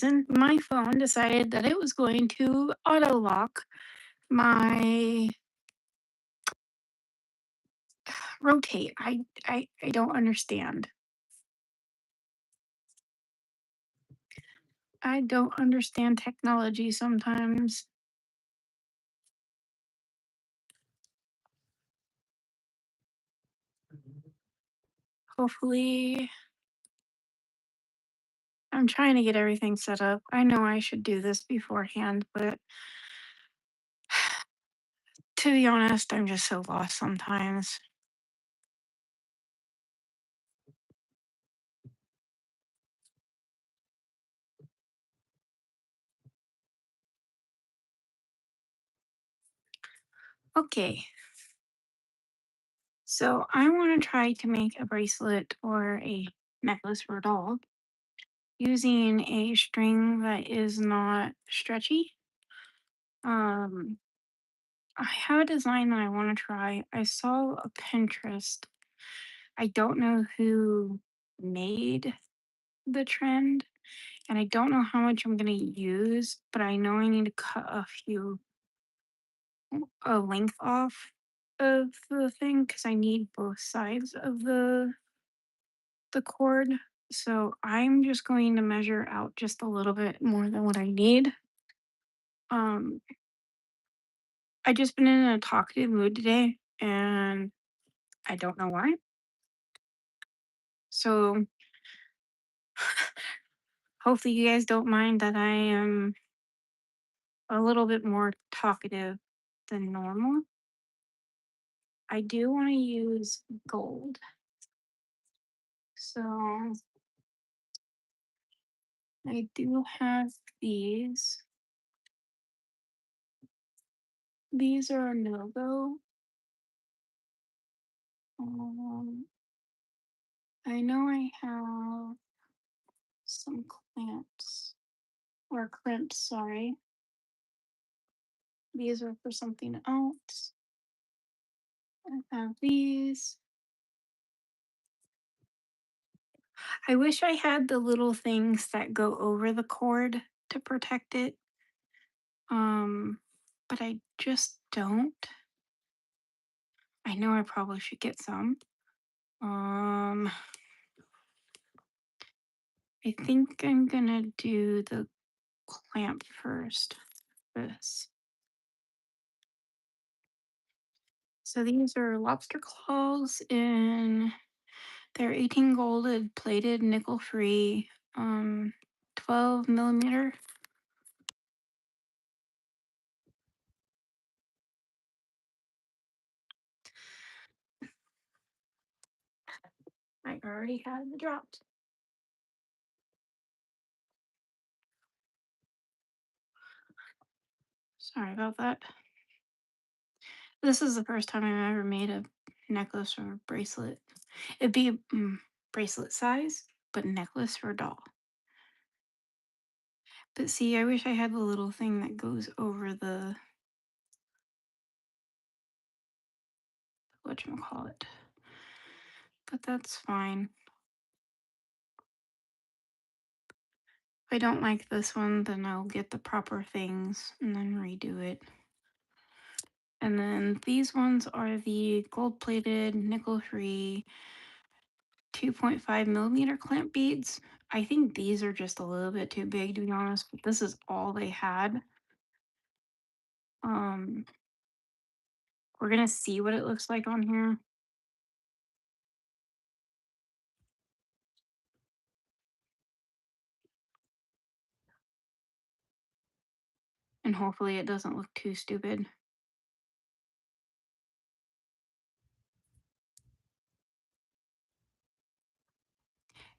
reason, my phone decided that it was going to auto lock my rotate. I don't understand. I don't understand technology sometimes. Hopefully, I'm trying to get everything set up. I know I should do this beforehand, but to be honest, I'm just so lost sometimes. Okay, so I want to try to make a bracelet or a necklace for a doll using a string that is not stretchy. Um, I have a design that I want to try. I saw a Pinterest. I don't know who made the trend, and I don't know how much I'm going to use, but I know I need to cut a length off of the thing because I need both sides of the cord. So I'm just going to measure out just a little bit more than what I need. Um, I just been in a talkative mood today, and I don't know why. So hopefully you guys don't mind that I am a little bit more talkative than normal. I do want to use gold. So I do have these. These are a no-go. Um, I know I have some clamps or crimps, sorry. These are for something else. I have these. I wish I had the little things that go over the cord to protect it. But I just don't. I know I probably should get some. Um, I think I'm gonna do the clamp first. This. So these are lobster claws in they're 18 golded, plated, nickel free, 12 millimeter. I already had the dropped. Sorry about that. This is the first time I've ever made a necklace or bracelet. It'd be bracelet size, but necklace for a doll. But see, I wish I had the little thing that goes over the whatchamacallit. But that's fine. If I don't like this one, then I'll get the proper things and then redo it. And then these ones are the gold plated, nickel free, 2.5 millimeter clamp beads. I think these are just a little bit too big to be honest, but this is all they had. Um, we're gonna see what it looks like on here. And hopefully it doesn't look too stupid.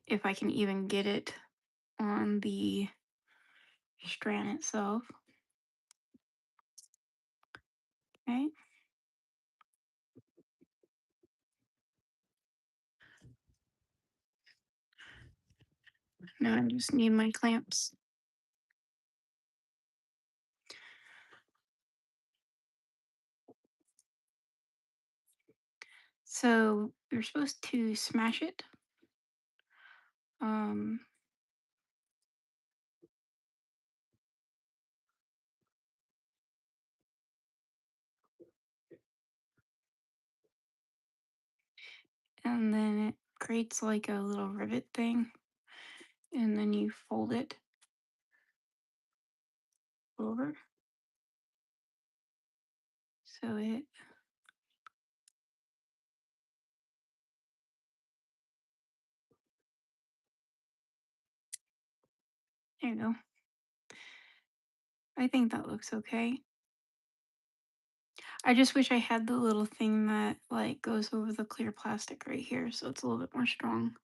If I can even get it on the strand itself. Okay. Now I just need my clamps. So you're supposed to smash it. Um, and then it creates like a little rivet thing, and then you fold it over. So there you go. I think that looks okay. I just wish I had the little thing that like goes over the clear plastic right here, so it's a little bit more strong.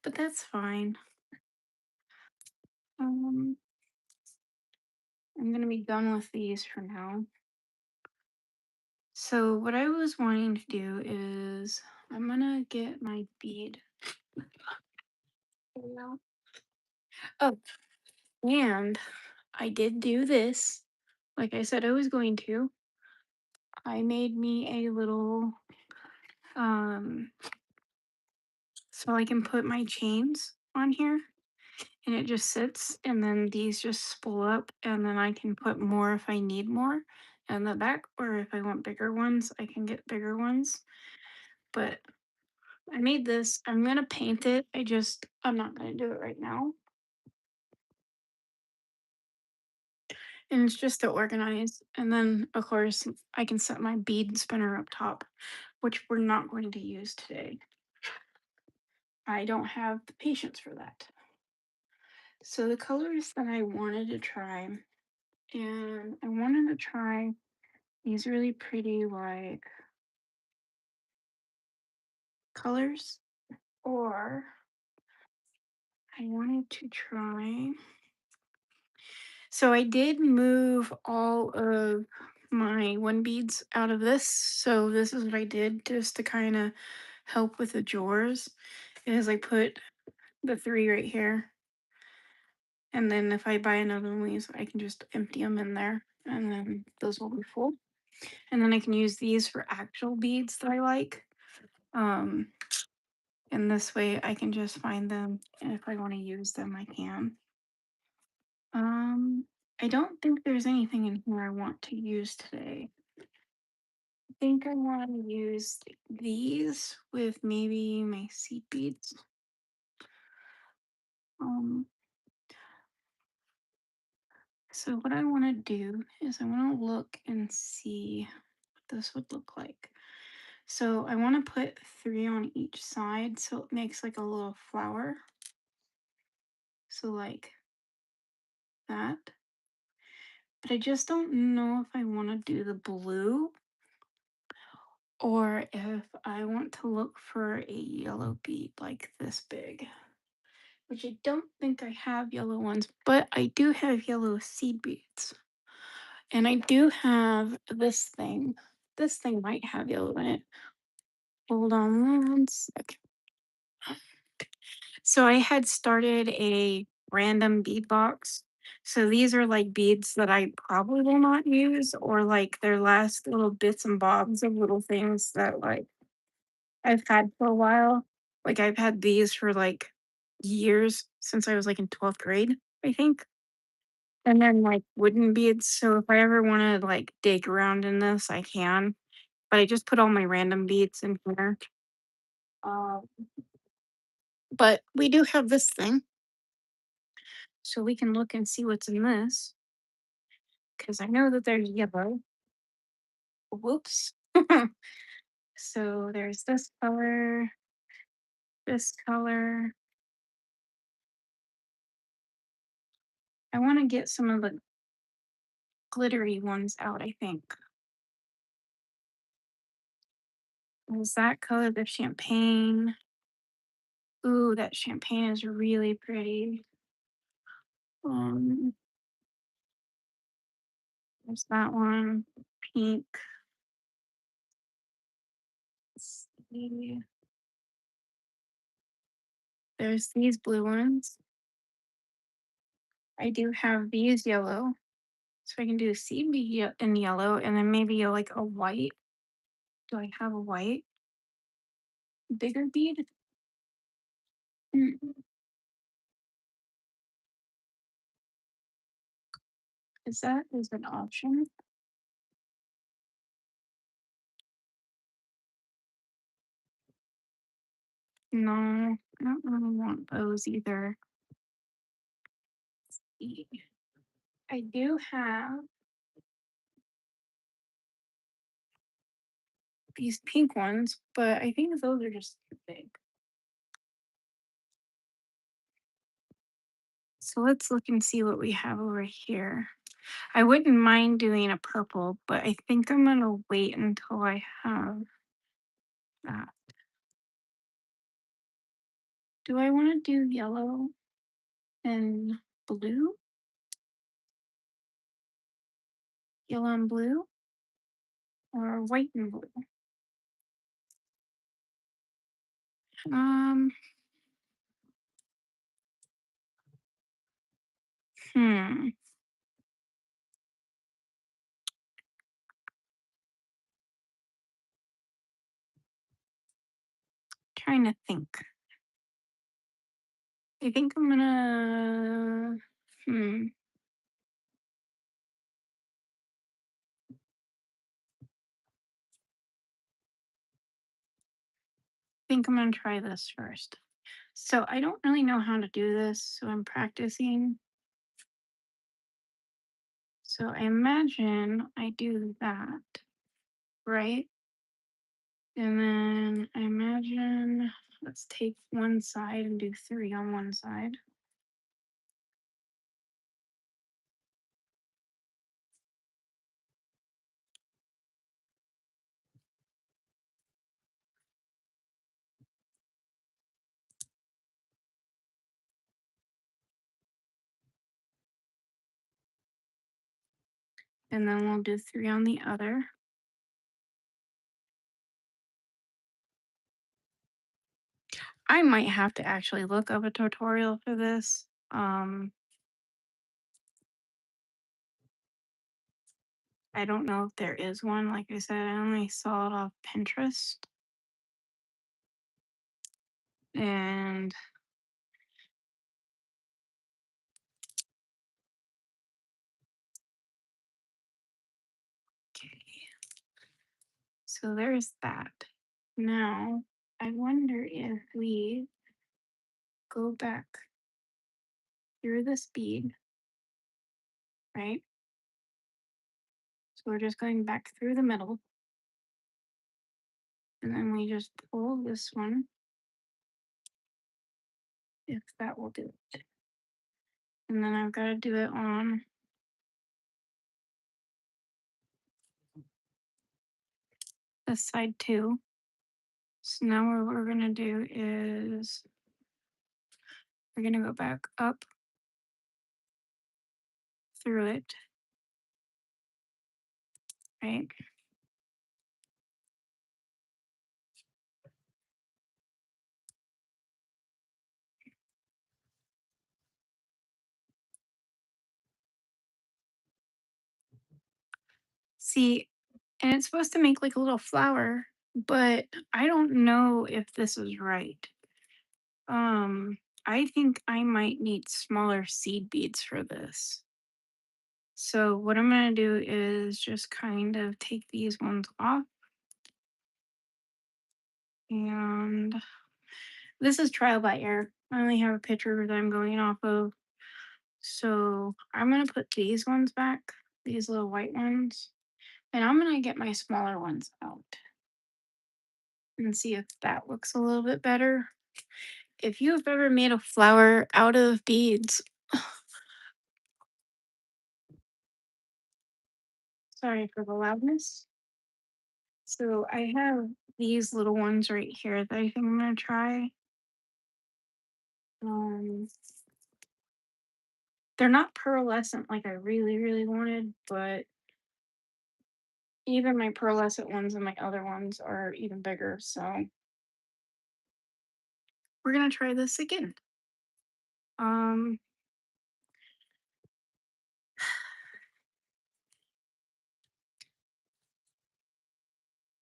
But that's fine. Um, I'm gonna be done with these for now. So what I was wanting to do is I'm gonna get my bead. Oh, and I did do this, like I said I was going to. I made me a little um so I can put my chains on here, and it just sits, and then these just spool up, and then I can put more if I need more in the back, or if I want bigger ones I can get bigger ones. But I made this. I'm gonna paint it. I'm not gonna do it right now. And it's just to organize. And then of course I can set my bead spinner up top, which we're not going to use today. I don't have the patience for that. So the colors that I wanted to try, and I wanted to try these really pretty like colors, or I wanted to try. So I did move all of my one beads out of this. So this is what I did just to kind of help with the drawers. Is I put the three right here, and then if I buy another one of these, I can just empty them in there, and then those will be full. And then I can use these for actual beads that I like. Um, and this way I can just find them, and if I want to use them, I can. Um, I don't think there's anything in here I want to use today. I think I want to use these with maybe my seed beads. Um, so what I want to do is I want to look and see what this would look like. So I want to put three on each side so it makes like a little flower. So like that. But I just don't know if I want to do the blue or if I want to look for a yellow bead like this big, which I don't think I have yellow ones, but I do have yellow seed beads. And I do have this thing. This thing might have yellow in it. Hold on one sec. So I had started a random bead box. So these are like beads that I probably will not use, or like their last little bits and bobs of little things that like I've had for a while. Like I've had these for like years since I was like in 12th grade, I think. And then like wooden beads. So if I ever want to like dig around in this, I can. But I just put all my random beads in here. Uh, but we do have this thing, so we can look and see what's in this. Because I know that there's yellow. Whoops. So there's this color. I want to get some of the glittery ones out, I think. Is that color the champagne? Ooh, that champagne is really pretty. Um, there's that one. Pink. Let's see. There's these blue ones. I do have these yellow. So I can do seed bead in yellow, and then maybe like a white. Do I have a white? Bigger bead? Mm, is an option? No, I don't really want those either. E- I do have these pink ones, but I think those are just too big. So let's look and see what we have over here. I wouldn't mind doing a purple, but I think I'm gonna wait until I have that. Do I want to do yellow and blue? Yellow and blue? Or white and blue? Um, hmm. Trying to think. I think I'm gonna. Hmm. I think I'm gonna try this first. So I don't really know how to do this, so I'm practicing. So I imagine I do that, right? And then I imagine let's take one side and do three on one side. And then we'll do three on the other. I might have to actually look up a tutorial for this. I don't know if there is one. Like I said, I only saw it off Pinterest. And okay, so there's that. Now, I wonder if we go back through this bead, right? So we're just going back through the middle. And then we just pull this one, if that will do it. And then I've got to do it on this side too. So now what we're going to do is we're going to go back up through it, right? See, and it's supposed to make like a little flower, but I don't know if this is right. Um, I think I might need smaller seed beads for this. So what I'm gonna do is just kind of take these ones off, and this is trial by error. I only have a picture that I'm going off of. So I'm gonna put these ones back, these little white ones, and I'm gonna get my smaller ones out and see if that looks a little bit better. If you've ever made a flower out of beads, sorry for the loudness. So I have these little ones right here that I think I'm gonna try. Um, they're not pearlescent like I really, really wanted, but even my pearlescent ones and my other ones are even bigger. So we're gonna try this again. Um,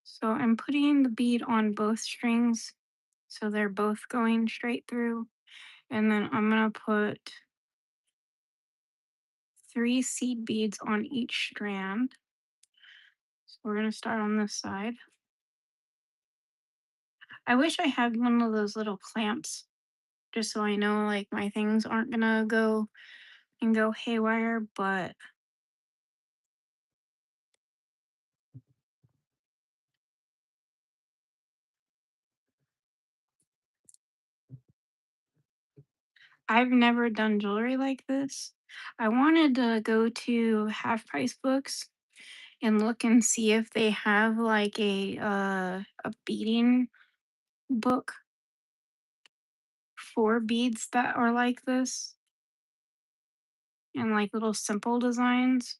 so I'm putting the bead on both strings, so they're both going straight through, and then I'm gonna put three seed beads on each strand. So we're gonna start on this side. I wish I had one of those little clamps just so I know like my things aren't gonna go haywire, but I've never done jewelry like this. I wanted to go to Half Price Books and look and see if they have like a beading book for beads that are like this and like little simple designs.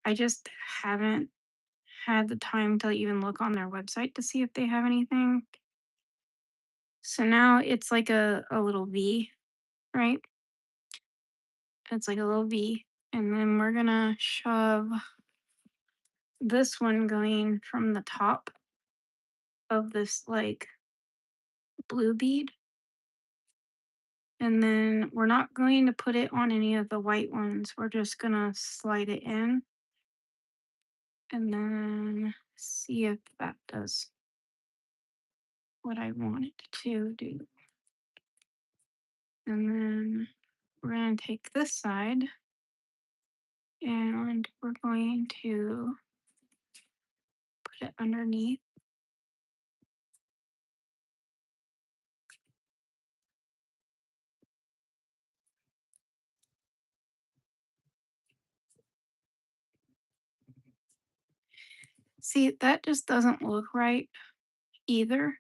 I just haven't had the time to even look on their website to see if they have anything. So now it's like a little V, right? It's like a little V. And then we're gonna shove this one going from the top of this like blue bead. And then we're not going to put it on any of the white ones. We're just gonna slide it in and then see if that does what I want it to do. And then we're going to take this side and we're going to put it underneath. See, that just doesn't look right either.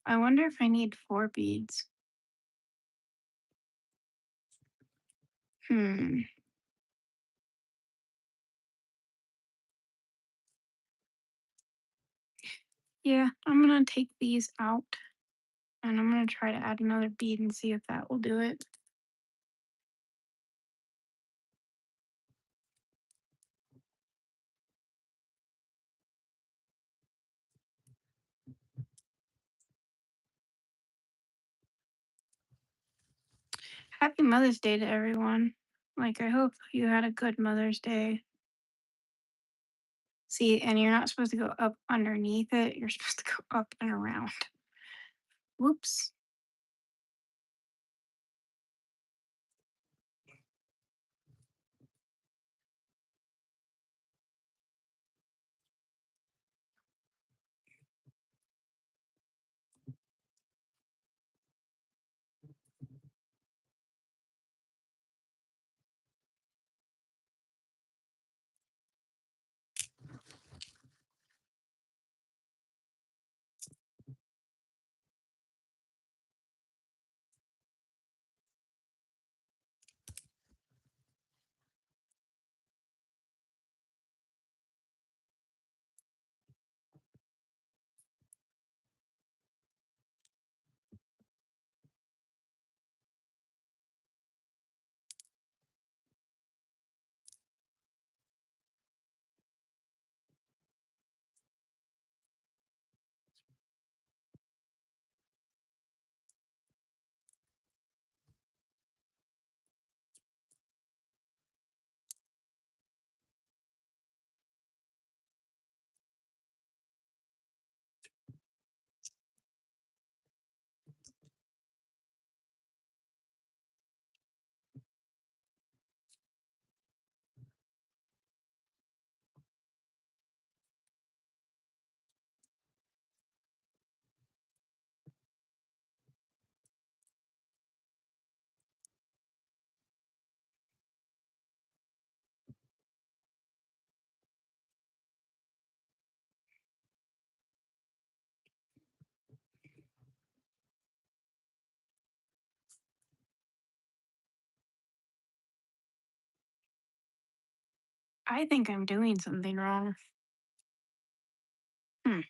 I wonder if I need 4 beads. Hmm. Yeah, I'm going to take these out and I'm going to try to add another bead and see if that will do it. Happy Mother's Day to everyone. Like, I hope you had a good Mother's Day. See, and you're not supposed to go up underneath it, you're supposed to go up and around. Whoops. I think I'm doing something wrong. Hmm.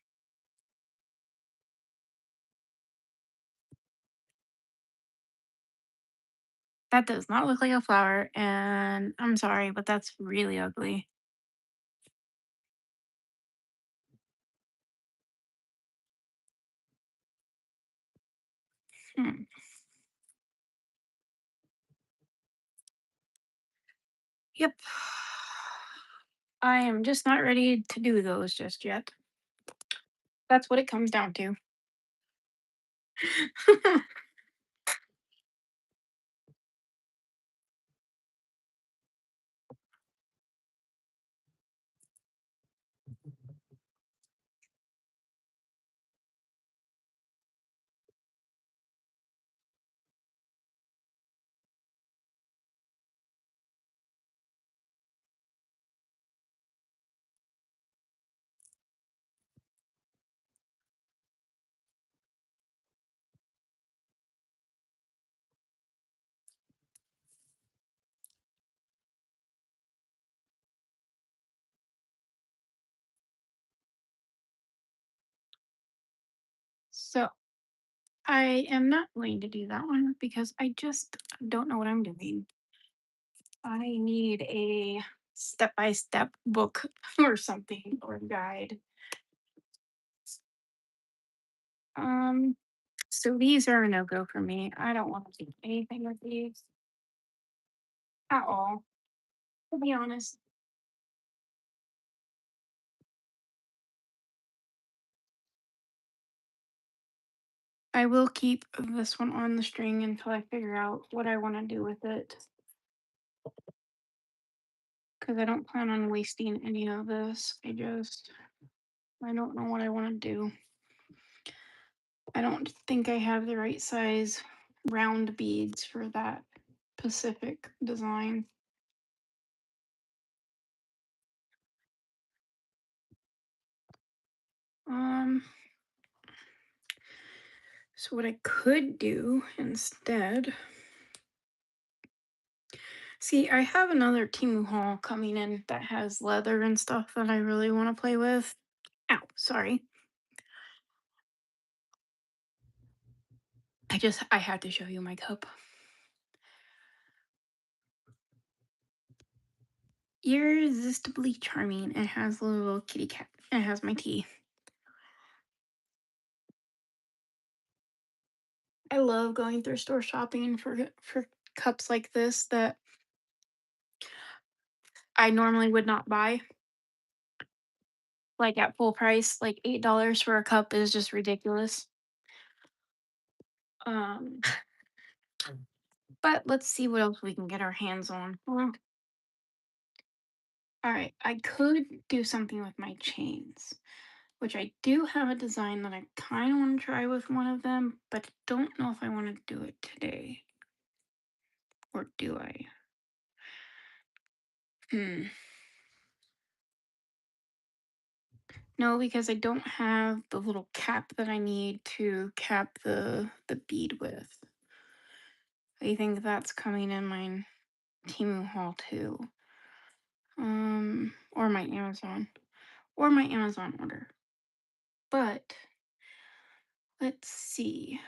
That does not look like a flower, and I'm sorry, but that's really ugly. Hmm. Yep. I am just not ready to do those just yet. That's what it comes down to. So I am not going to do that one because I just don't know what I'm doing. I need a step by step book or something or guide. Um, so these are a no go for me. I don't want to do anything with these at all, to be honest. I will keep this one on the string until I figure out what I want to do with it because I don't plan on wasting any of this. I don't know what I want to do. I don't think I have the right size round beads for that Pacific design. Um, so what I could do instead, see, I have another Timu haul coming in that has leather and stuff that I really want to play with. Ow, sorry. I had to show you my cup. Irresistibly charming. It has a little kitty cat. It has my tea. I love going thrift store shopping for cups like this that I normally would not buy. Like at full price, like $8 for a cup is just ridiculous. Um, but let's see what else we can get our hands on. Well, all right, I could do something with my chains, which I do have a design that I kind of want to try with one of them, but don't know if I want to do it today. Or do I? Hmm. No, because I don't have the little cap that I need to cap the bead with. I think that's coming in my Temu haul too. Or my Amazon. Or my Amazon order. But let's see.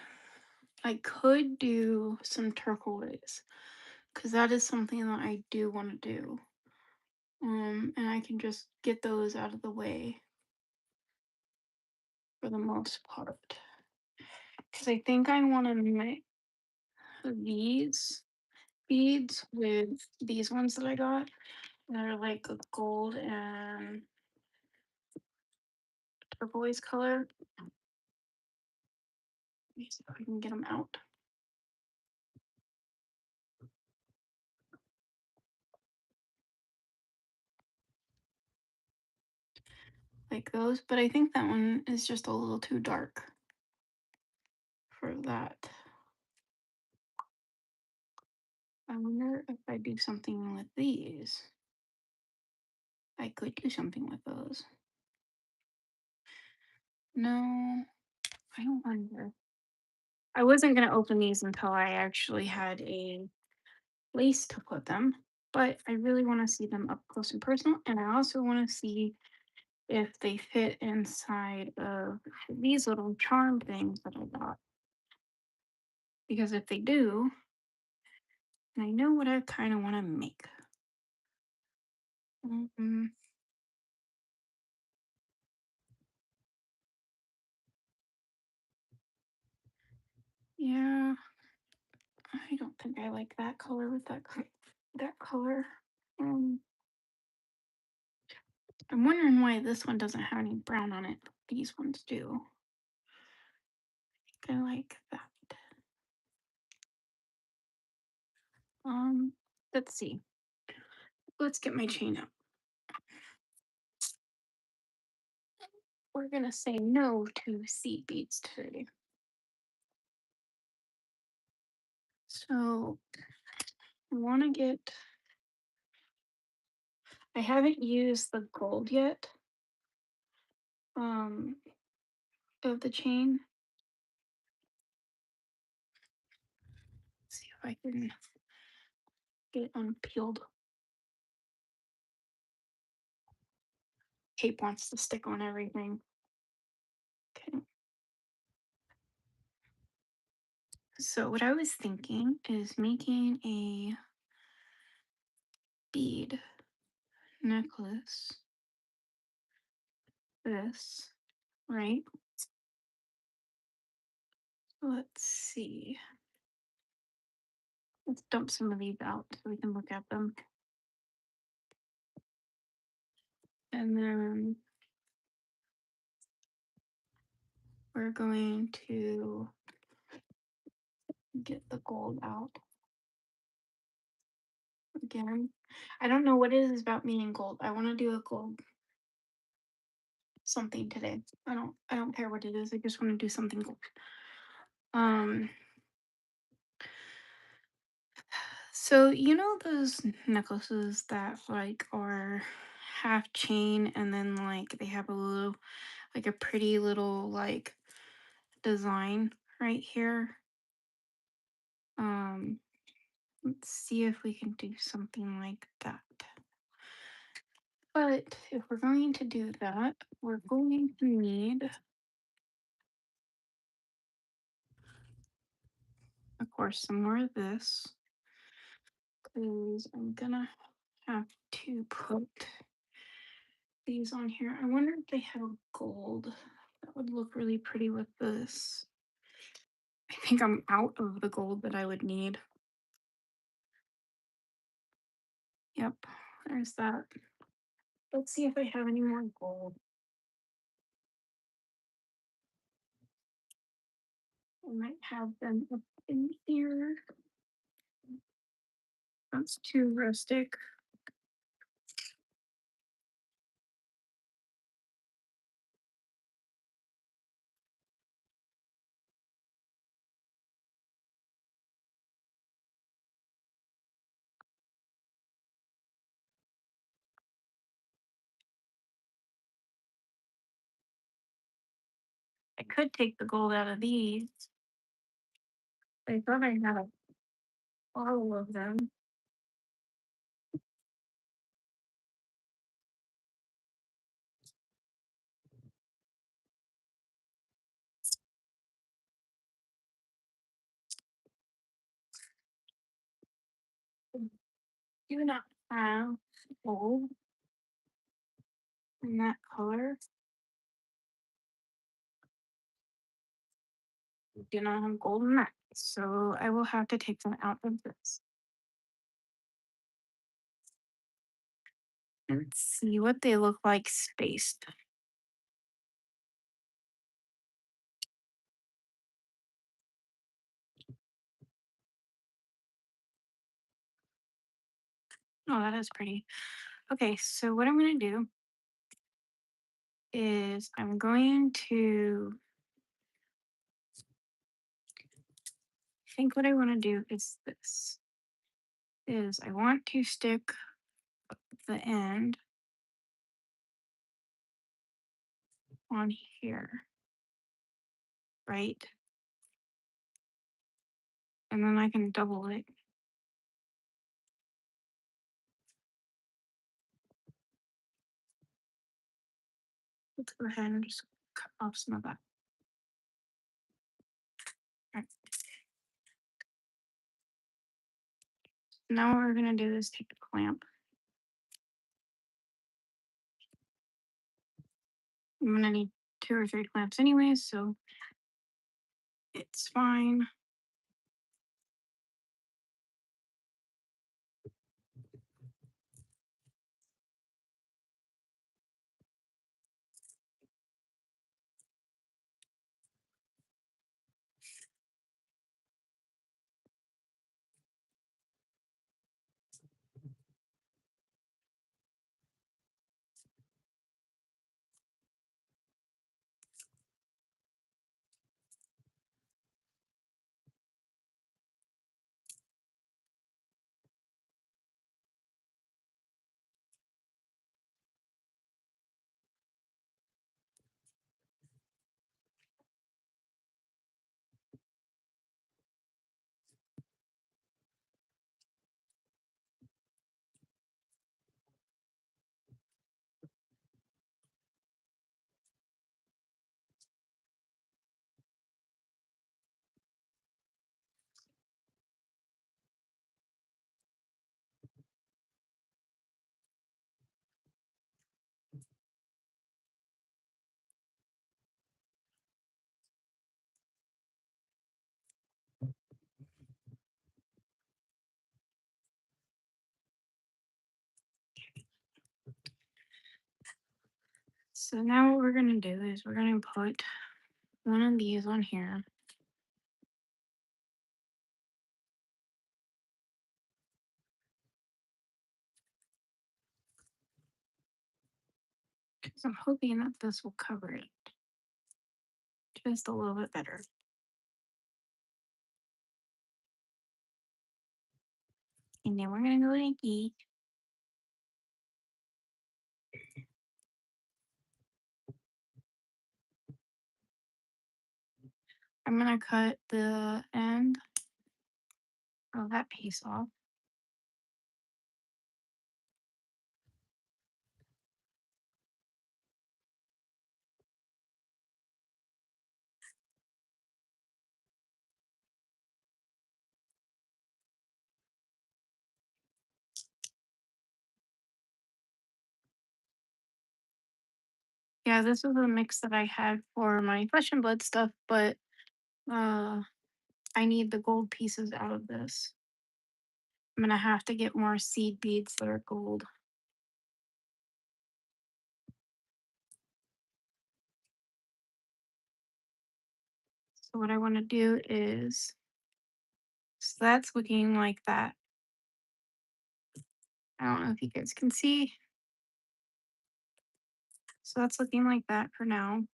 I could do some turquoise because that is something that I do want to do. And I can just get those out of the way for the most part. Because I think I want to mix these beads with these ones that I got. They're like a gold and turquoise color. Let me see if I can get them out. Like those, but I think that one is just a little too dark for that. I wonder if I do something with these. I could do something with those. No, I wonder. I wasn't going to open these until I actually had a place to put them, but I really want to see them up close and personal, and I also want to see if they fit inside of these little charm things that I got. Because if they do, I know what I kind of want to make. Mm, yeah, I don't think I like that color with that color. Um, I'm wondering why this one doesn't have any brown on it. These ones do. I like that. Um, let's see. Let's get my chain up. We're gonna say no to seed beads today. So I want to get. I haven't used the gold yet. Um, of the chain. See if I can get it unpeeled. Tape wants to stick on everything. Okay. So what I was thinking is making a bead necklace. This, right? Let's see. Let's dump some of these out so we can look at them. And then we're going to get the gold out again. I don't know what it is about me and gold. I want to do a gold something today. I don't care what it is. I just want to do something gold. Um so you know those necklaces that like are half chain and then like they have a little like a pretty little like design right here. Um let's see if we can do something like that. But if we're going to do that, we're going to need, of course, some more of this. Because I'm gonna have to put these on here. I wonder if they have gold. That would look really pretty with this. I think I'm out of the gold that I would need. Yep, there's that. Let's see if I have any more gold. I might have them up in here. That's too rustic. I could take the gold out of these. I thought I had a bottle of them. Do not have gold in that color. Do not have gold in that. So I will have to take them out of this. Let's see what they look like spaced. Oh, that is pretty. Okay, so what I'm going to do is I'm going to I think what I want to do is this. Is I want to stick the end on here, right? And then I can double it. Let's go ahead and just cut off some of that. Alright. Now what we're gonna do is take the clamp. I'm gonna need 2 or 3 clamps anyways, so it's fine. So now what we're gonna do is we're gonna put one of these on here. Because I'm hoping that this will cover it just a little bit better. And then we're gonna go like this. I'm gonna cut the end of that piece off. Yeah, this was a mix that I had for my flesh and blood stuff, but uh I need the gold pieces out of this. I'm gonna have to get more seed beads that are gold. So what I want to do is, so that's looking like that. I don't know if you guys can see. So that's looking like that for now.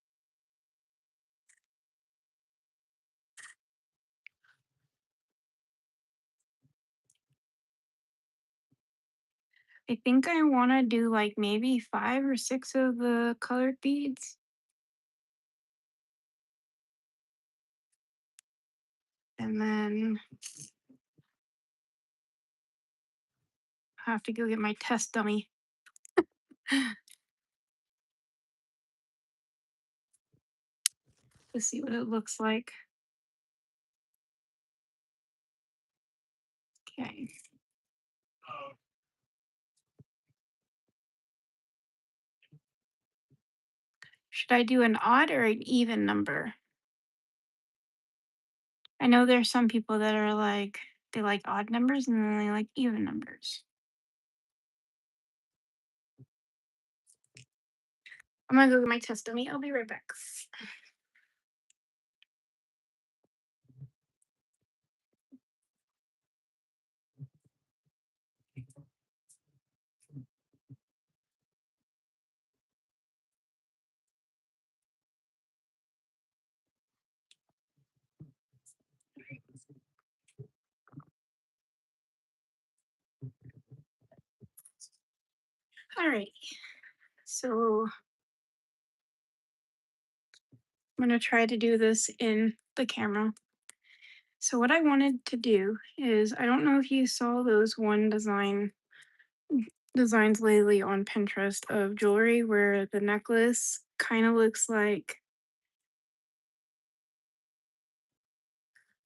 I think I want to do like maybe 5 or 6 of the colored beads. And then I have to go get my test dummy to see what it looks like. Okay. Should I do an odd or an even number? I know there's some people that are like, they like odd numbers and then they like even numbers. I'm gonna go get my test dummy. I'll be right back. All right. So I'm gonna try to do this in the camera. So what I wanted to do is, I don't know if you saw those designs lately on Pinterest of jewelry where the necklace kind of looks like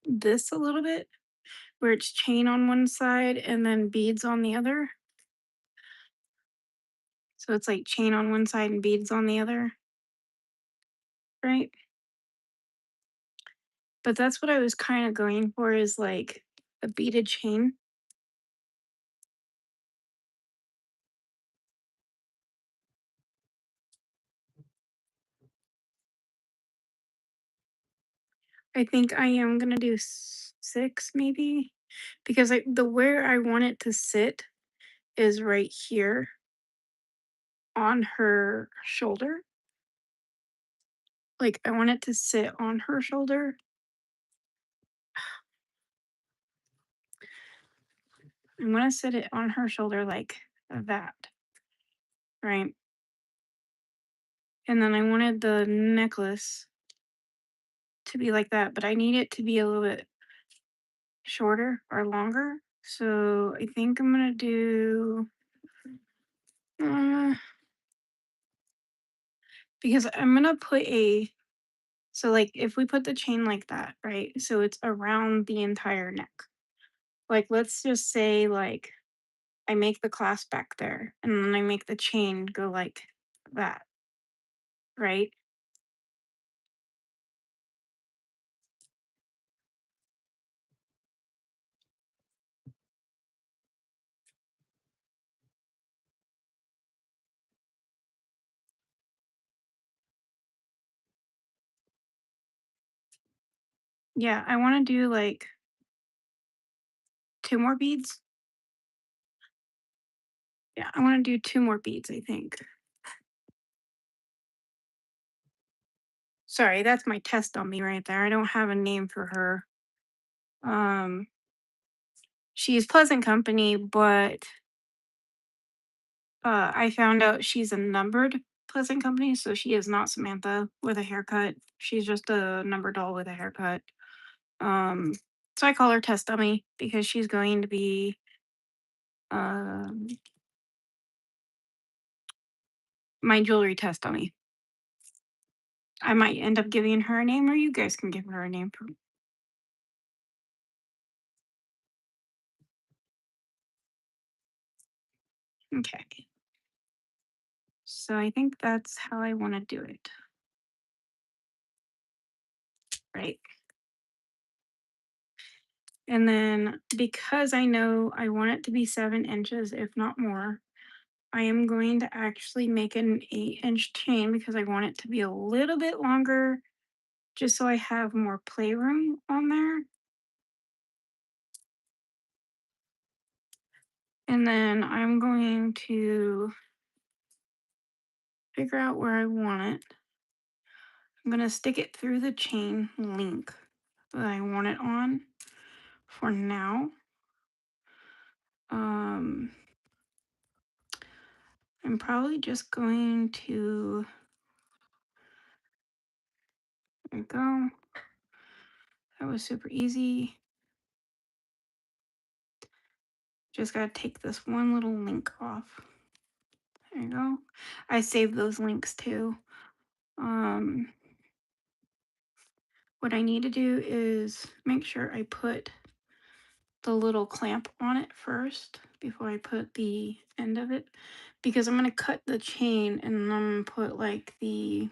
this a little bit, where it's chain on one side and then beads on the other. So it's like chain on one side and beads on the other, right? But that's what I was kind of going for, is like a beaded chain. I think I am gonna do 6 maybe, because the where I want it to sit is right here on her shoulder. Like, I want it to sit on her shoulder. I'm gonna sit it on her shoulder like that, right? And then I wanted the necklace to be like that, but I need it to be a little bit shorter or longer. So I think I'm gonna do, uh, because I'm gonna put so like if we put the chain like that, right? So it's around the entire neck. Like, let's just say like I make the clasp back there and then I make the chain go like that, right? Yeah, I want to do like two more beads. Yeah, I want to do two more beads, I think. Sorry, that's my test dummy right there. I don't have a name for her. Um, she's pleasant company, but I found out she's a numbered pleasant company, so she is not Samantha with a haircut. She's just a number doll with a haircut. Um, so I call her test dummy because she's going to be um my jewelry test dummy. I might end up giving her a name, or you guys can give her a name. For, okay. So I think that's how I want to do it. Right. And then because I know I want it to be 7 inches, if not more, I am going to actually make an 8-inch chain because I want it to be a little bit longer just so I have more playroom on there. And then I'm going to figure out where I want it. I'm going to stick it through the chain link that I want it on for now. Um, I'm probably just going to, there we go. That was super easy. Just got to take this one little link off. There you go. I saved those links too. Um, what I need to do is make sure I put the little clamp on it first before I put the end of it, because I'm going to cut the chain and I'm going to put like the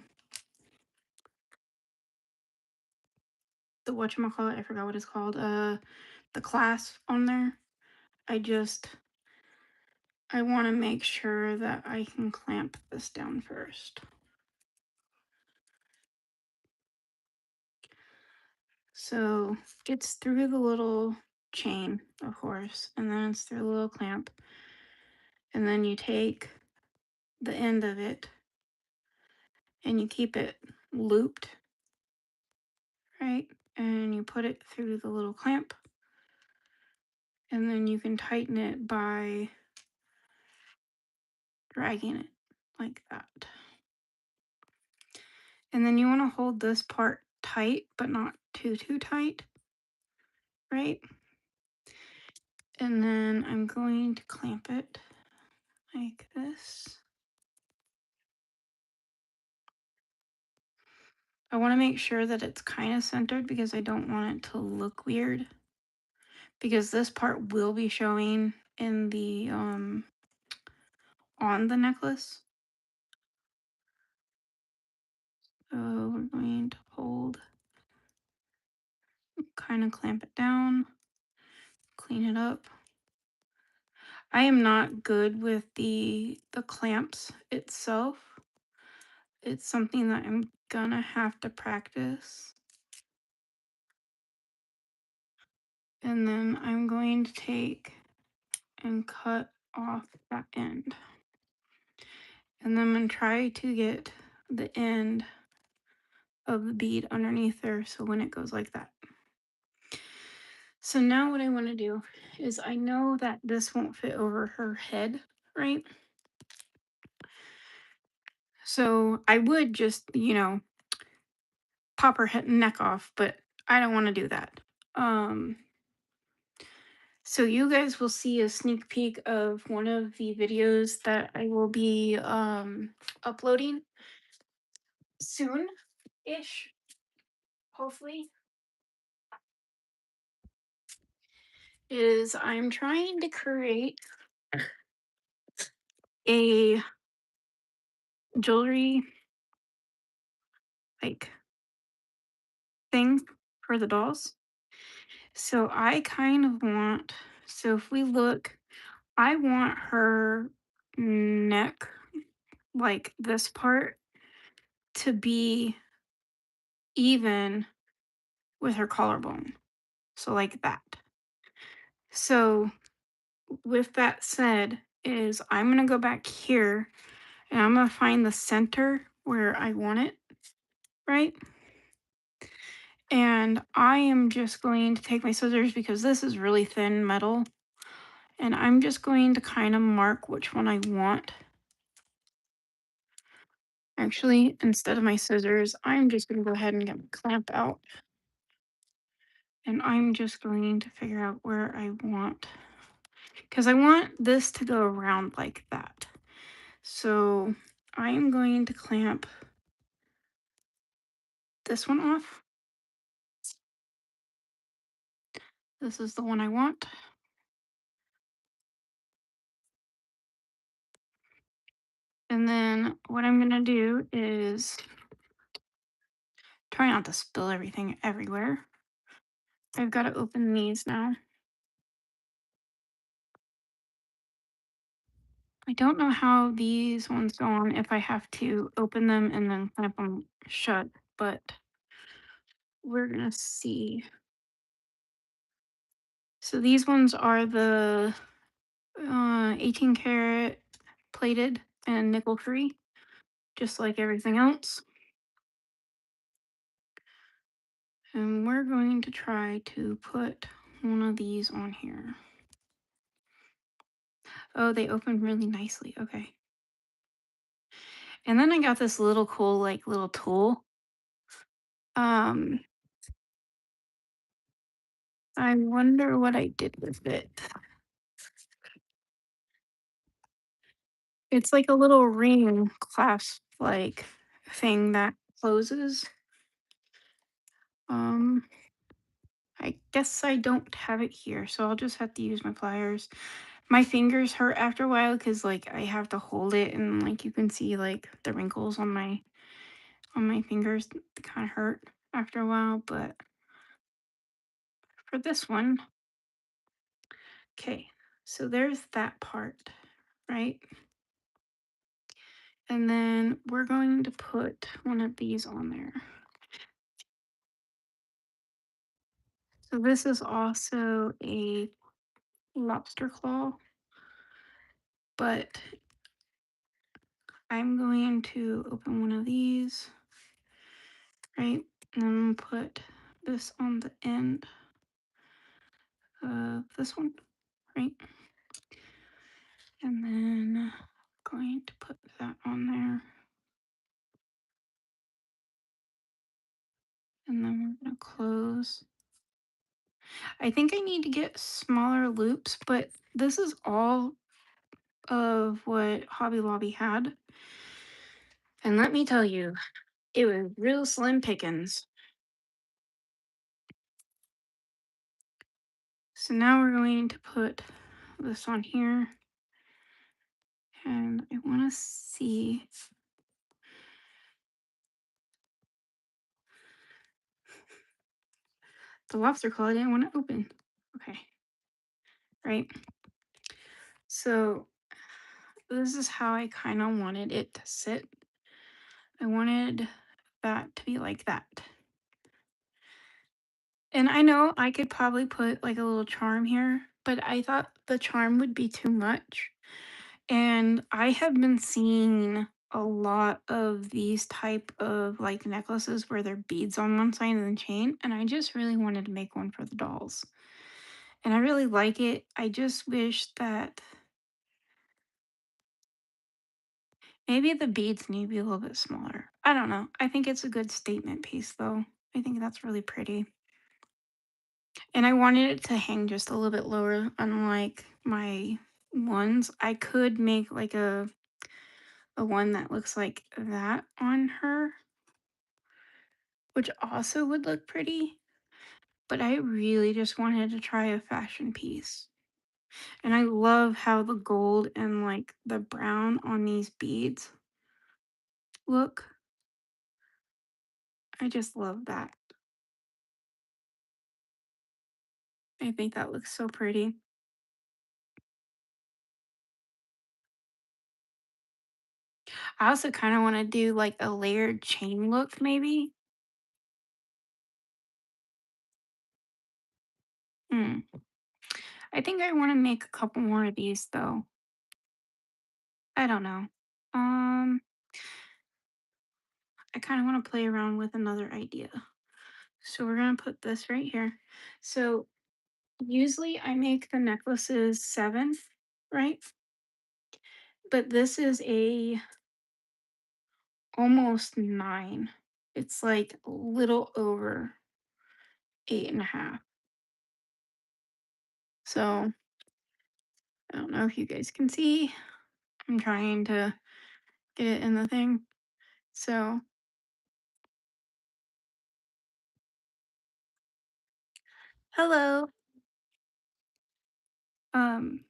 whatchamacallit, I forgot what it's called, the clasp on there. I want to make sure that I can clamp this down first. So it's through the little chain, of course, and then it's through the little clamp. And then you take the end of it and you keep it looped, right? And you put it through the little clamp. And then you can tighten it by dragging it like that. And then you want to hold this part tight, but not too tight, right? And then I'm going to clamp it like this. I want to make sure that it's kind of centered because I don't want it to look weird. Because this part will be showing in the on the necklace. So we're going to hold, kind of clamp it down, clean it up. I am not good with the clamps itself. It's something that I'm gonna have to practice. And then I'm going to take and cut off that end. And then I'm going to try to get the end of the bead underneath there so when it goes like that. So now what I want to do is I know that this won't fit over her head, right? So I would just, pop her head neck off, but I don't want to do that. So you guys will see a sneak peek of one of the videos that I will be uploading soon-ish, hopefully. Is I'm trying to create a jewelry like thing for the dolls. So I kind of want, so if we look, I want her neck, like this part, to be even with her collarbone. So like that. So with that said, is I'm gonna go back here and I'm gonna find the center where I want it, right? And I am just going to take my scissors because this is really thin metal. And I'm just going to kind of mark which one I want. Actually, instead of my scissors, I'm just going to go ahead and get my clamp out. And I'm just going to figure out where I want. Because I want this to go around like that. So I'm going to clamp this one off. This is the one I want. And then what I'm going to do is try not to spill everything everywhere. I've got to open these now. I don't know how these ones go on if I have to open them and then clamp them shut, but we're going to see. So these ones are the 18 karat plated and nickel free, just like everything else. And we're going to try to put one of these on here. Oh, they open really nicely. Okay. And then I got this little cool, like, little tool. Um, I wonder what I did with it. It's like a little ring clasp, like, thing that closes. Um, I guess I don't have it here, so I'll just have to use my pliers. My fingers hurt after a while because, like, I have to hold it and, like, you can see, like, the wrinkles on my fingers kind of hurt after a while, but for this one, okay, so there's that part, right? And then we're going to put one of these on there. So this is also a lobster claw, but I'm going to open one of these, right? And put this on the end of this one, right? And then going to put that on there. And then we're going to close. I think I need to get smaller loops, but this is all of what Hobby Lobby had. And let me tell you, it was real slim pickings. So now we're going to put this on here. And I want to see. The lobster claw I didn't want to open. Okay. Right. So this is how I kind of wanted it to sit. I wanted that to be like that. And I know I could probably put like a little charm here, but I thought the charm would be too much. And I have been seeing a lot of these type of like necklaces where they're beads on one side of the chain, and I just really wanted to make one for the dolls. And I really like it. I just wish that maybe the beads need to be a little bit smaller. I don't know. I think it's a good statement piece though. I think that's really pretty. And I wanted it to hang just a little bit lower, unlike my ones. I could make like a one that looks like that on her, which also would look pretty. But I really just wanted to try a fashion piece. And I love how the gold and like the brown on these beads look. I just love that. I think that looks so pretty. I also kind of want to do like a layered chain look, maybe. Hmm. I think I want to make a couple more of these though. I don't know. Um, I kind of want to play around with another idea. So we're gonna put this right here. So usually I make the necklaces 7, right? But this is a almost 9. It's like a little over 8.5. So I don't know if you guys can see. I'm trying to get it in the thing. So, hello. Um,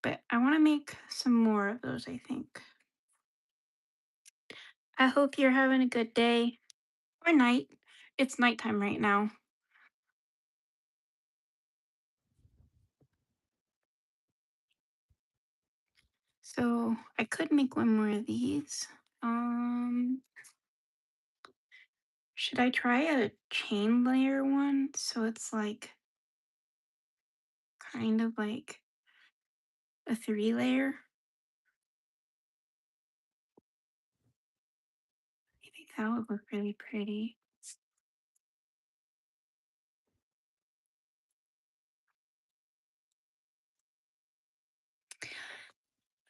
but I want to make some more of those, I think. I hope you're having a good day or night. It's nighttime right now. So, I could make one more of these. Um, should I try a chain layer one? So it's like kind of like a 3 layer. I think that would look really pretty.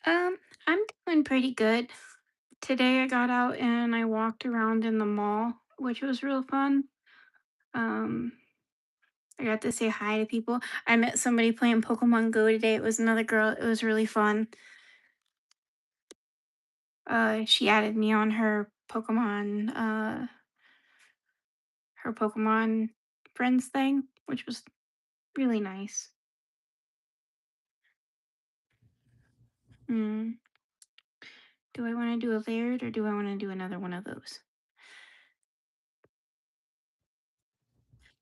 Um, I'm doing pretty good. Today I got out and I walked around in the mall, which was real fun. Um, I got to say hi to people. I met somebody playing Pokemon Go today. It was another girl. It was really fun. She added me on her Pokemon friends thing, which was really nice. Hmm. Do I want to do a layered or do I want to do another one of those?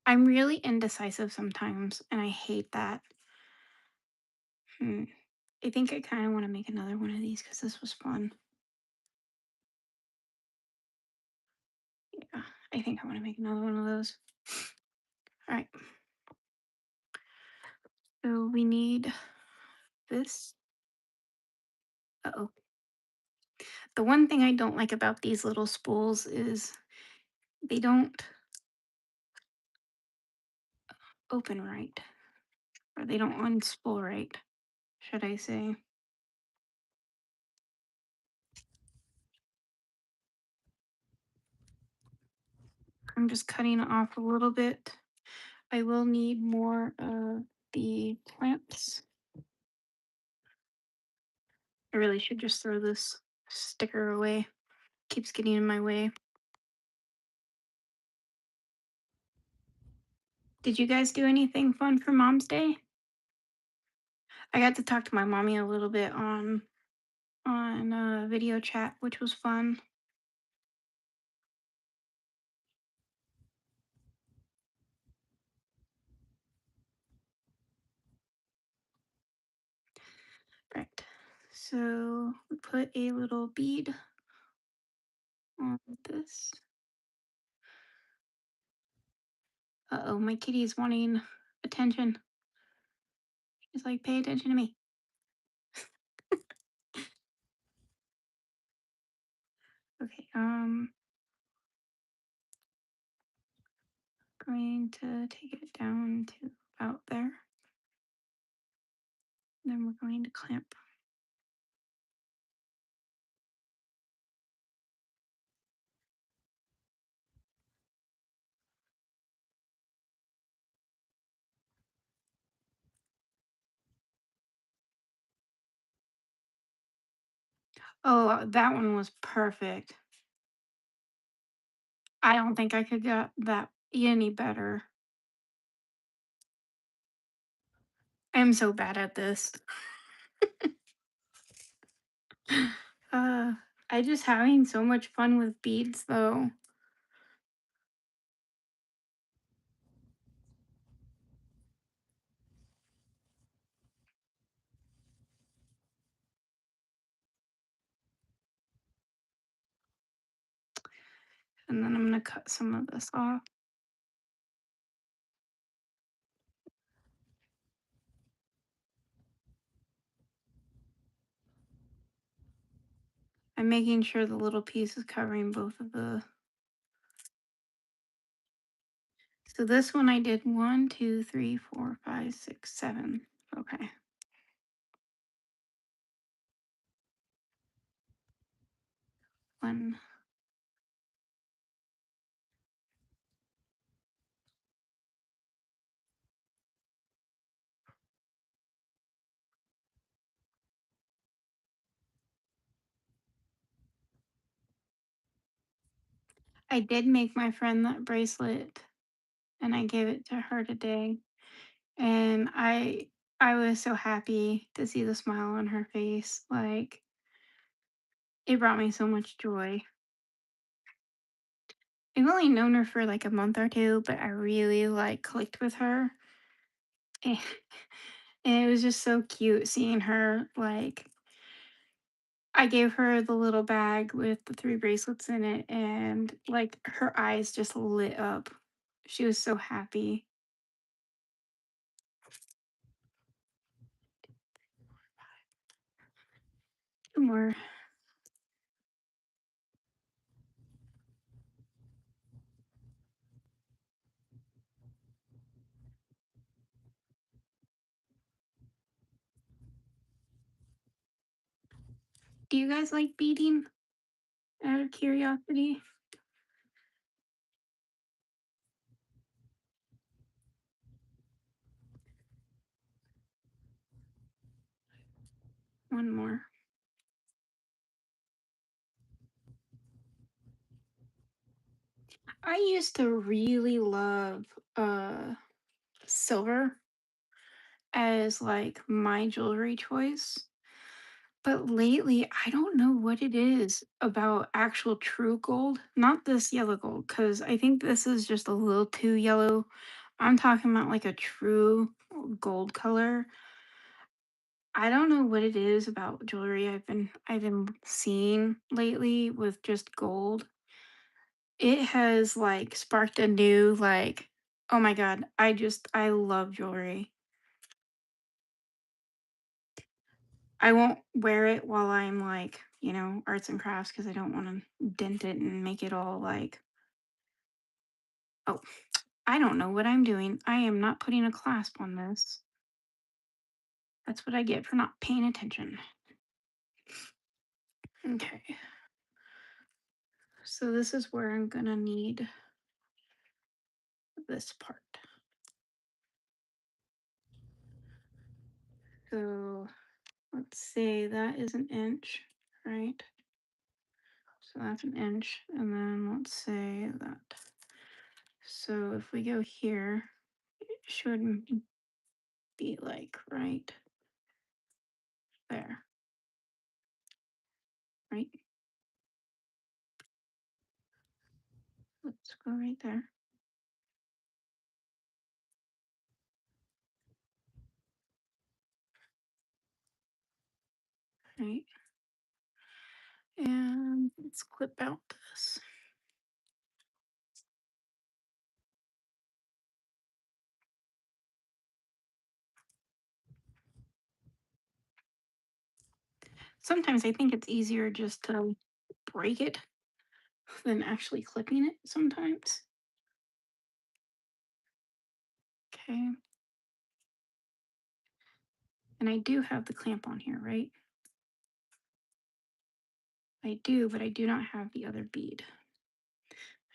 I'm really indecisive sometimes, and I hate that. Hmm. I think I kind of want to make another one of these because this was fun. Yeah, I think I want to make another one of those. All right. So we need this. Uh-oh. The one thing I don't like about these little spools is they don't open right, or they don't unspool right, should I say. I'm just cutting it off a little bit. I will need more of the clamps. I really should just throw this sticker away. Keeps getting in my way. Did you guys do anything fun for Mom's Day? I got to talk to my mommy a little bit on video chat, which was fun. Right. So we put a little bead on this. Uh-oh, my kitty is wanting attention. She's like, pay attention to me. Okay, going to take it down to about there. Then we're going to clamp. Oh, that one was perfect. I don't think I could get that any better. I'm so bad at this. Uh, I just having so much fun with beads though. And then I'm gonna cut some of this off. I'm making sure the little piece is covering both of the. So this one I did 1, 2, 3, 4, 5, 6, 7. Okay. One. I did make my friend that bracelet and I gave it to her today. And I was so happy to see the smile on her face. Like it brought me so much joy. I've only known her for like a month or two, but I really like clicked with her. And and it was just so cute seeing her like I gave her the little bag with the 3 bracelets in it and like her eyes just lit up. She was so happy. 2 more. Do you guys like beading out of curiosity? One more. I used to really love silver as like my jewelry choice. But lately, I don't know what it is about actual true gold, not this yellow gold, because I think this is just a little too yellow. I'm talking about like a true gold color. I don't know what it is about jewelry I've been seeing lately with just gold. It has like sparked a new like, oh my god, I love jewelry. I won't wear it while I'm like, arts and crafts because I don't want to dent it and make it all like, oh, I don't know what I'm doing. I am not putting a clasp on this. That's what I get for not paying attention. Okay. So this is where I'm going to need this part. So let's say that is an inch, right? So that's an inch. And then let's say that. So if we go here, it should be like right there, right? Let's go right there, right? And let's clip out this. Sometimes I think it's easier just to break it than actually clipping it sometimes. Okay. And I do have the clamp on here, right? I do, but I do not have the other bead.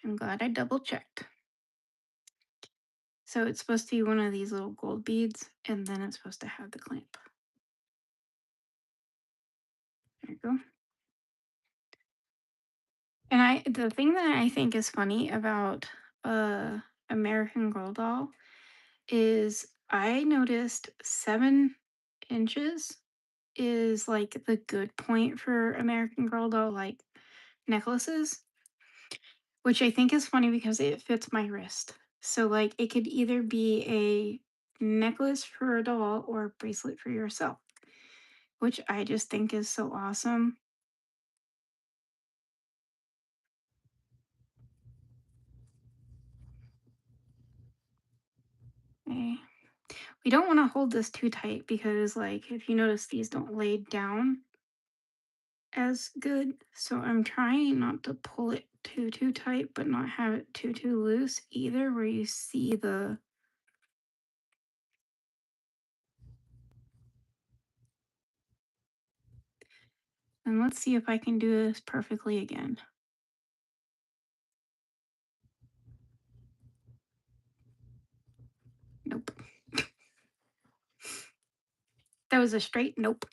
I'm glad I double checked. So it's supposed to be one of these little gold beads, and then it's supposed to have the clamp. There you go. And the thing that I think is funny about American Girl doll is I noticed 7 inches is like the good point for American Girl doll like necklaces, which I think is funny because it fits my wrist. So like it could either be a necklace for a doll or a bracelet for yourself, which I just think is so awesome. Okay. We don't want to hold this too tight because like if you notice these don't lay down as good. So I'm trying not to pull it too tight, but not have it too loose either, where you see the. And let's see if I can do this perfectly again. Nope. That was a straight nope.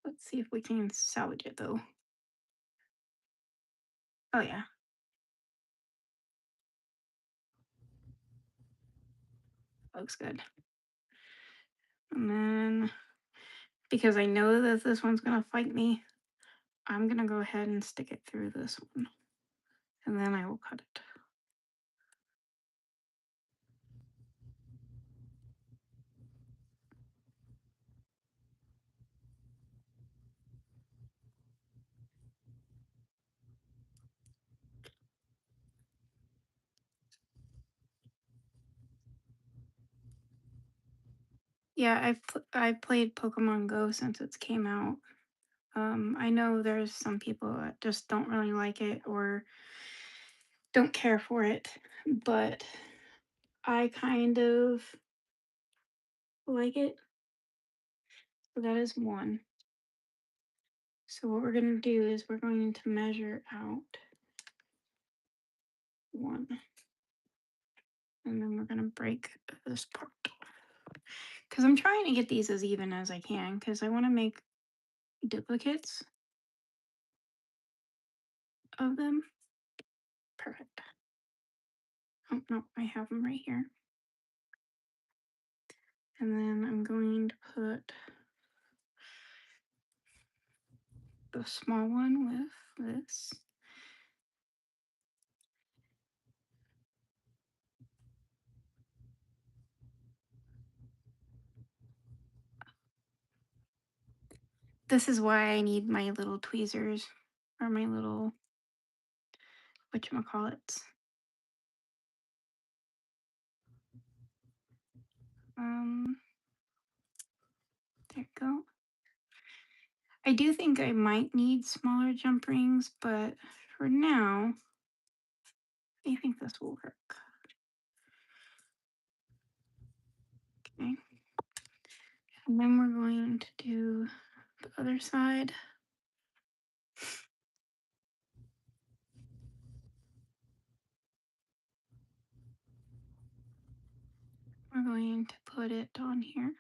Let's see if we can salvage it though. Oh yeah, looks good. And then because I know that this one's gonna fight me, I'm gonna go ahead and stick it through this one. And then I will cut it. Yeah, I've played Pokemon Go since it's came out. I know there's some people that just don't really like it or don't care for it, but I kind of like it. So that is one. So what we're going to do is we're going to measure out one, and then we're going to break this part. Because I'm trying to get these as even as I can, because I want to make duplicates of them. Perfect. Oh, no, I have them right here. And then I'm going to put the small one with this. This is why I need my little tweezers or my little whatchamacallits. Um, there you go. I do think I might need smaller jump rings, but for now, I think this will work. Okay. And then we're going to do the other side. We're going to put it on here.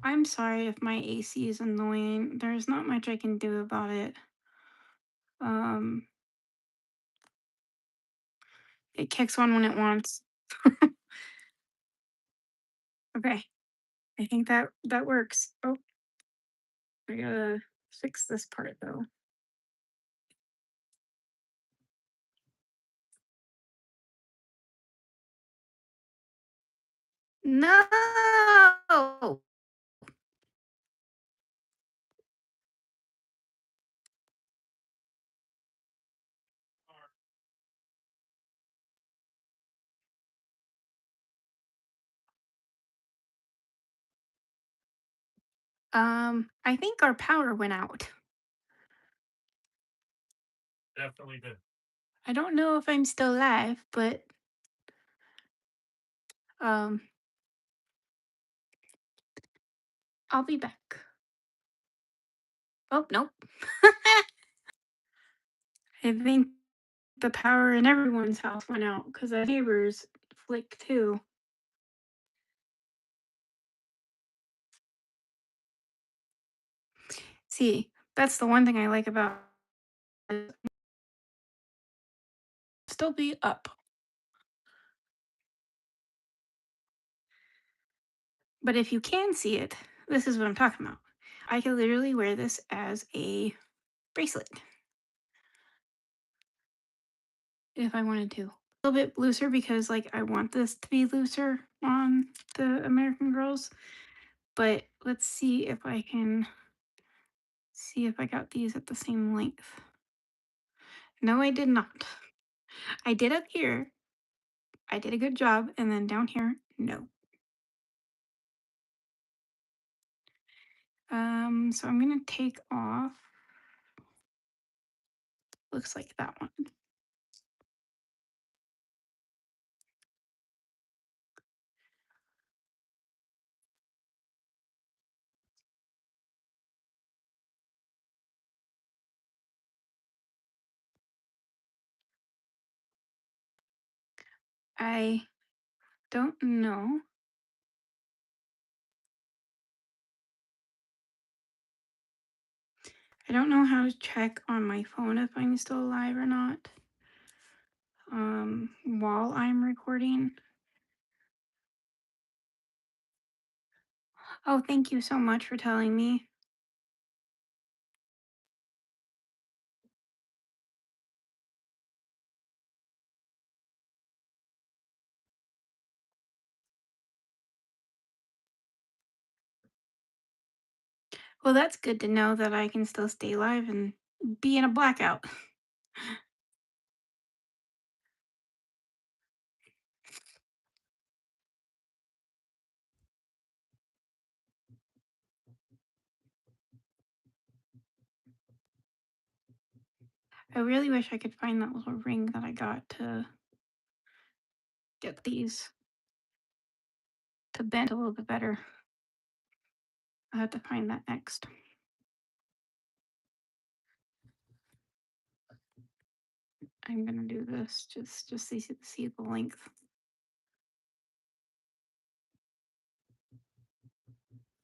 I'm sorry if my AC is annoying. There's not much I can do about it. Um, it kicks on when it wants. Okay, I think that works. Oh, I gotta fix this part though. No. I think our power went out. I don't know if I'm still live, but um, I'll be back. Oh, nope. I think the power in everyone's house went out because the neighbors flicked too. See, that's the one thing I like about it. Still be up. But if you can see it, this is what I'm talking about. I could literally wear this as a bracelet if I wanted to. A little bit looser because like I want this to be looser on the American Girls. But let's see if I can see if I got these at the same length. No, I did not. I did up here. I did a good job. And then down here, no. So I'm gonna take off. Looks like that one. I don't know. I don't know how to check on my phone if I'm still alive or not. While I'm recording. Oh, thank you so much for telling me. Well, that's good to know that I can still stay alive and be in a blackout. I really wish I could find that little ring that I got to get these to bend a little bit better. I have to find that next. I'm gonna do this just see the length.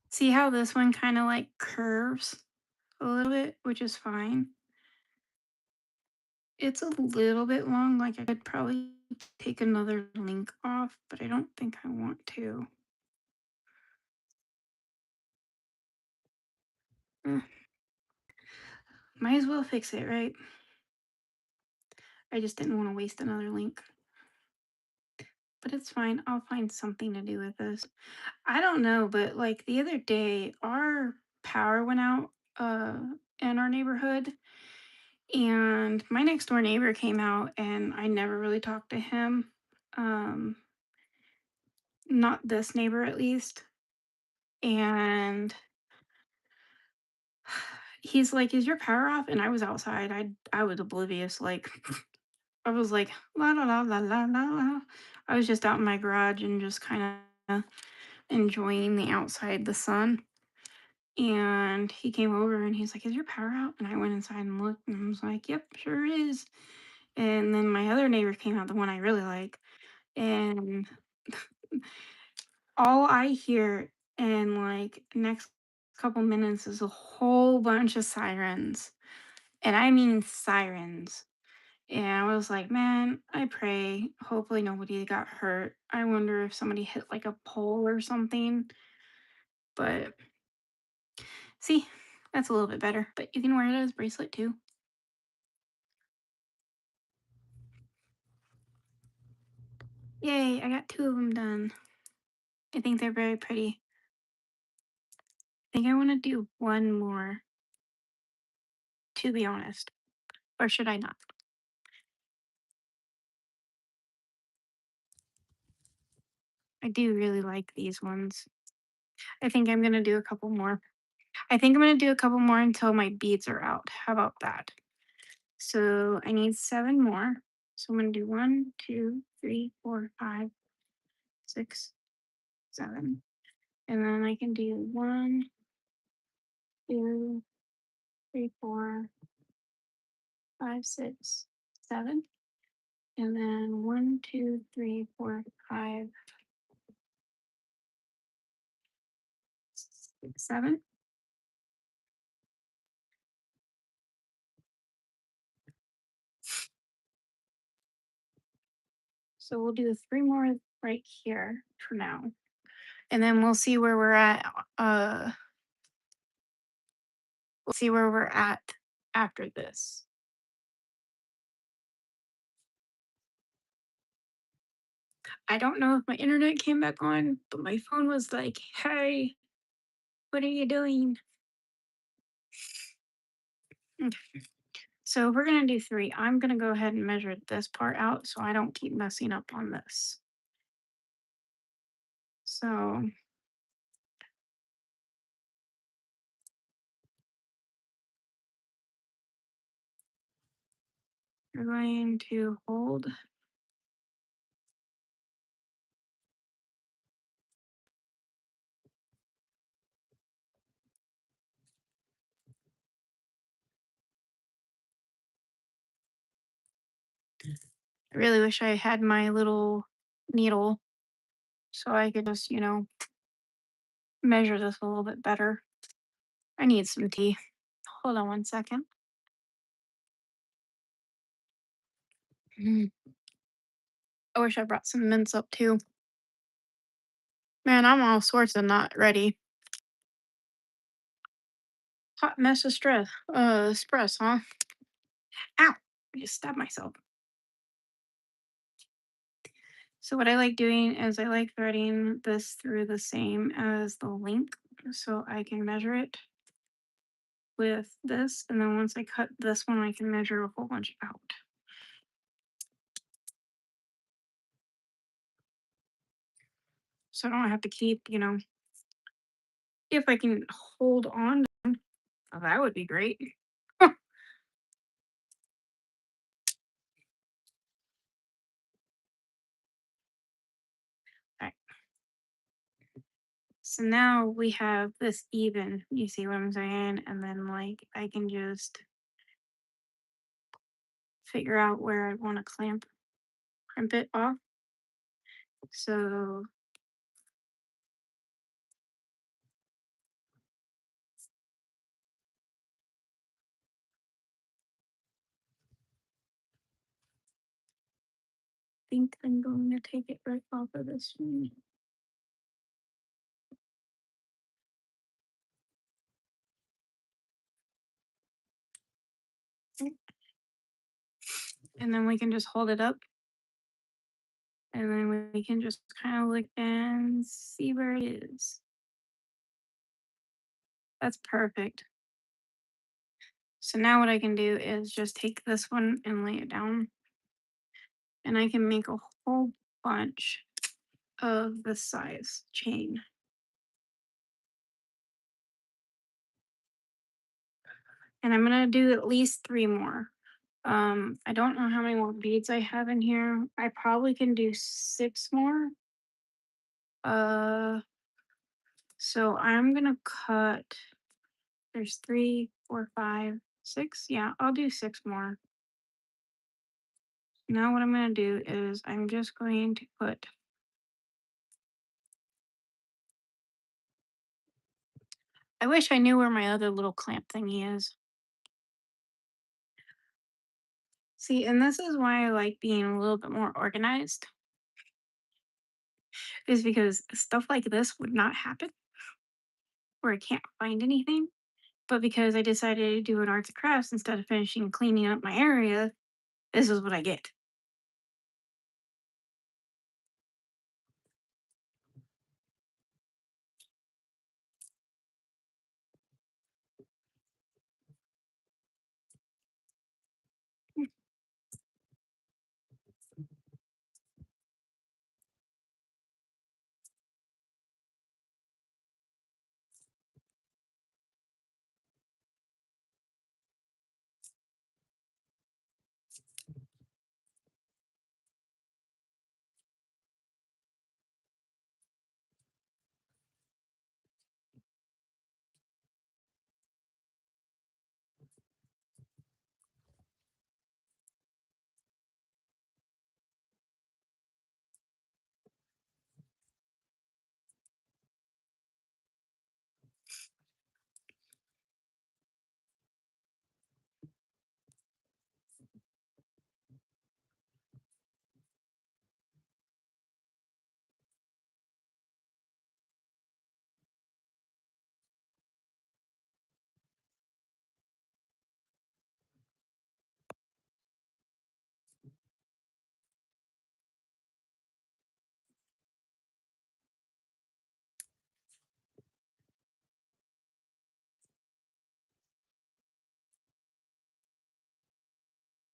See how this one kind of like curves a little bit, which is fine. It's a little bit long, like I could probably take another link off, but I don't think I want to. Eh, might as well fix it, right? I just didn't want to waste another link. But it's fine. I'll find something to do with this. I don't know, but like the other day, our power went out in our neighborhood, and my next door neighbor came out, and I never really talked to him. Um, Not this neighbor, at least. And he's like, "Is your power off?" And I was outside. I was oblivious. Like I was like, la la la la la la la. I was just out in my garage and just kind of enjoying the outside, the sun. And he came over and he's like, "Is your power out?" And I went inside and looked and I was like, "Yep, sure is." And then my other neighbor came out, the one I really like. And all I hear in like next couple minutes is a whole bunch of sirens. And I mean sirens. And I was like, man, I pray. Hopefully nobody got hurt. I wonder if somebody hit like a pole or something. But see, that's a little bit better. But you can wear it as a bracelet too. Yay, I got two of them done. I think they're very pretty. I think I want to do one more, to be honest. Or should I not? I do really like these ones. I think I'm going to do a couple more. I think I'm going to do a couple more until my beads are out. How about that? So I need seven more. So I'm going to do one, two, three, four, five, six, seven. And then I can do one, two, three, four, five, six, seven. And then one, two, three, four, five, six, seven. So we'll do three more right here for now. And then we'll see where we're at. We'll see where we're at after this. I don't know if my internet came back on, but my phone was like, "Hey, what are you doing?" Okay. So we're gonna do three. I'm gonna go ahead and measure this part out so I don't keep messing up on this. So We're going to hold. I really wish I had my little needle so I could just, measure this a little bit better. I need some tea. Hold on one second. Mm. I wish I brought some mints up too. Man, I'm all sorts of not ready. Hot mess of stress. Stress, huh? Ow! I just stabbed myself. So what I like doing is I like threading this through the same as the length so I can measure it with this. And then once I cut this one, I can measure a whole bunch out. So I don't have to keep, if I can hold on, that would be great. Alright, so now we have this even, you see what I'm saying? And then like I can just figure out where I want to crimp it off. So I think I'm going to take it right off of this one. And then we can just hold it up and then we can just kind of look and see where it is. That's perfect. So now what I can do is just take this one and lay it down and I can make a whole bunch of this size chain. And I'm gonna do at least three more. I don't know how many more beads I have in here. I probably can do six more. Uh, so I'm gonna cut. There's three, four, five, six. Yeah, I'll do six more. Now what I'm gonna do is I'm just going to put. I wish I knew where my other little clamp thingy is. See, and this is why I like being a little bit more organized, is because stuff like this would not happen where I can't find anything. But because I decided to do an arts and crafts instead of finishing cleaning up my area, this is what I get.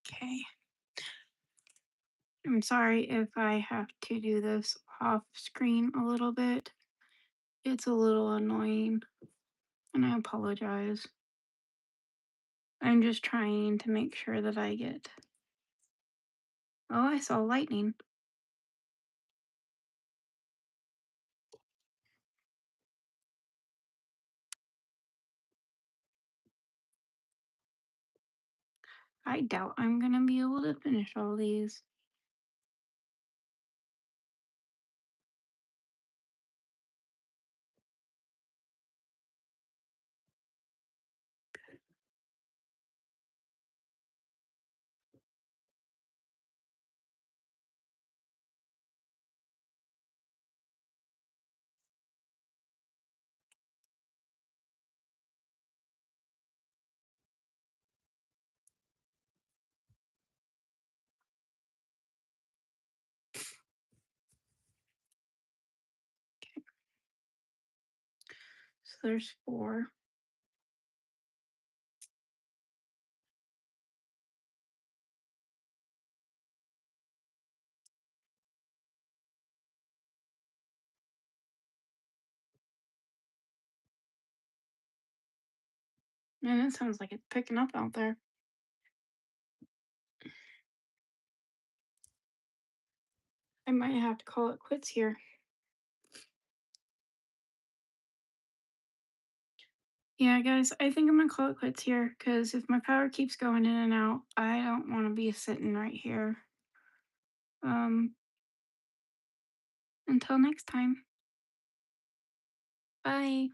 Okay. I'm sorry if I have to do this off screen a little bit. It's a little annoying, and I apologize. I'm just trying to make sure that I get Oh, I saw lightning. I doubt I'm gonna be able to finish all these. So there's four. Man, it sounds like it's picking up out there. I might have to call it quits here. Yeah, guys, I think I'm gonna call it quits here because if my power keeps going in and out, I don't want to be sitting right here. Um, until next time. Bye.